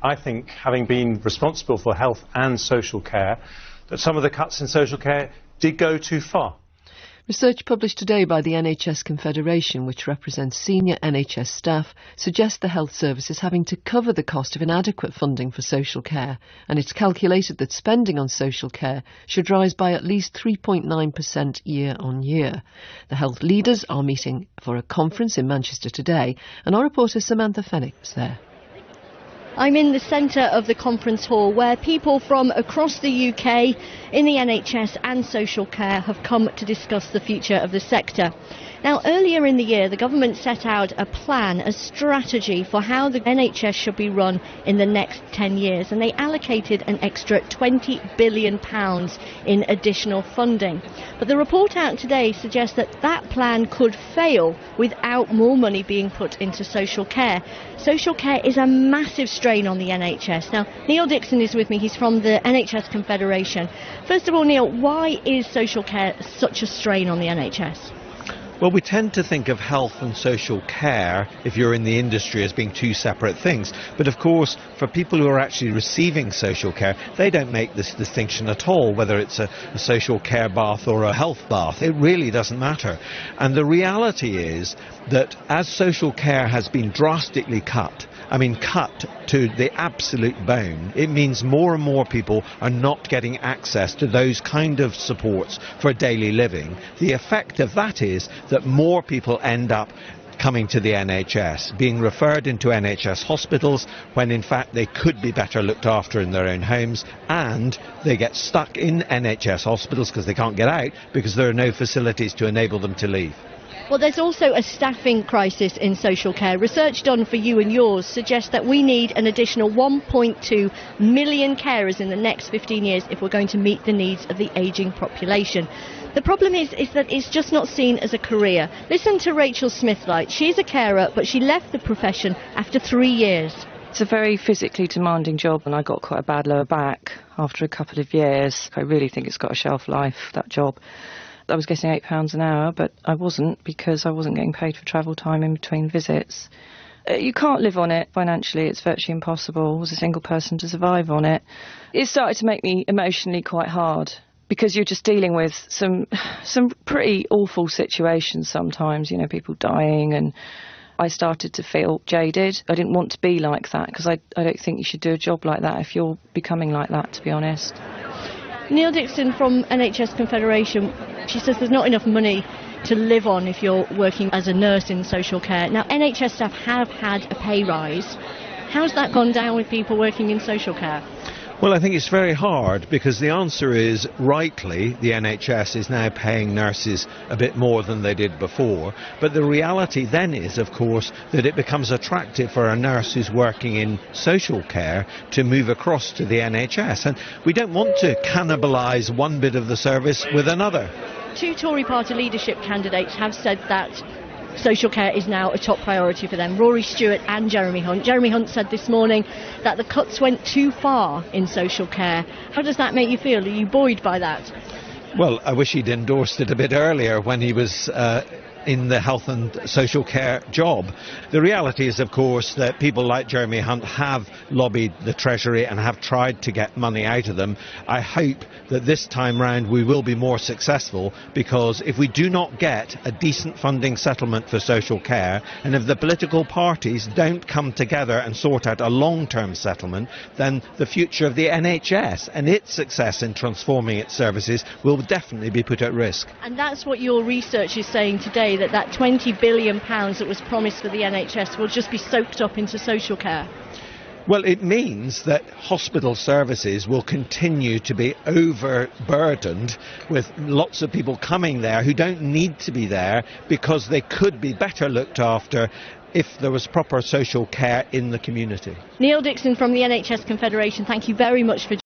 I think, having been responsible for health and social care, that some of the cuts in social care did go too far. Research published today by the NHS Confederation, which represents senior NHS staff, suggests the health service is having to cover the cost of inadequate funding for social care, and it's calculated that spending on social care should rise by at least 3.9% year on year. The health leaders are meeting for a conference in Manchester today, and our reporter Samantha Fennick was there. I'm in the centre of the conference hall where people from across the UK in the NHS and social care have come to discuss the future of the sector. Now, earlier in the year, the government set out a plan, a strategy for how the NHS should be run in the next 10 years, and they allocated an extra £20 billion in additional funding. But the report out today suggests that that plan could fail without more money being put into social care. Social care is a massive strain on the NHS. Now, Niall Dickson is with me. He's from the NHS Confederation. First of all, Neil, why is social care such a strain on the NHS? Well, we tend to think of health and social care, if you're in the industry, as being two separate things. But of course, for people who are actually receiving social care, they don't make this distinction at all, whether it's a social care bath or a health bath. It really doesn't matter. And the reality is that as social care has been drastically cut to the absolute bone, it means more and more people are not getting access to those kind of supports for daily living. The effect of that is that more people end up coming to the NHS, being referred into NHS hospitals when in fact they could be better looked after in their own homes, and they get stuck in NHS hospitals because they can't get out because there are no facilities to enable them to leave. Well, there's also a staffing crisis in social care. Research done for you and yours suggests that we need an additional 1.2 million carers in the next 15 years if we're going to meet the needs of the ageing population. The problem is that it's just not seen as a career. Listen to Rachel Smithlight. She's a carer, but she left the profession after 3 years. It's a very physically demanding job, and I got quite a bad lower back after a couple of years. I really think it's got a shelf life, that job. I was getting £8 an hour, but I wasn't, because I wasn't getting paid for travel time in between visits. You can't live on it financially. It's virtually impossible as a single person to survive on it. It started to make me emotionally quite hard, because you're just dealing with some pretty awful situations sometimes, people dying, and I started to feel jaded. I didn't want to be like that, because I don't think you should do a job like that if you're becoming like that, to be honest. Niall Dickson from NHS Confederation, she says there's not enough money to live on if you're working as a nurse in social care. Now, NHS staff have had a pay rise. How's that gone down with people working in social care? Well, I think it's very hard, because the answer is, rightly, the NHS is now paying nurses a bit more than they did before. But the reality then is, of course, that it becomes attractive for a nurse who's working in social care to move across to the NHS. And we don't want to cannibalise one bit of the service with another. Two Tory party leadership candidates have said that social care is now a top priority for them, Rory Stewart and Jeremy Hunt. Jeremy Hunt said this morning that the cuts went too far in social care. How does that make you feel? Are you buoyed by that? Well, I wish he'd endorsed it a bit earlier when he was in the health and social care job. The reality is, of course, that people like Jeremy Hunt have lobbied the Treasury and have tried to get money out of them. I hope that this time round we will be more successful, because if we do not get a decent funding settlement for social care, and if the political parties don't come together and sort out a long-term settlement, then the future of the NHS and its success in transforming its services will definitely be put at risk. And that's what your research is saying today, that £20 billion that was promised for the NHS will just be soaked up into social care? Well, it means that hospital services will continue to be overburdened with lots of people coming there who don't need to be there, because they could be better looked after if there was proper social care in the community. Niall Dickson from the NHS Confederation, thank you very much for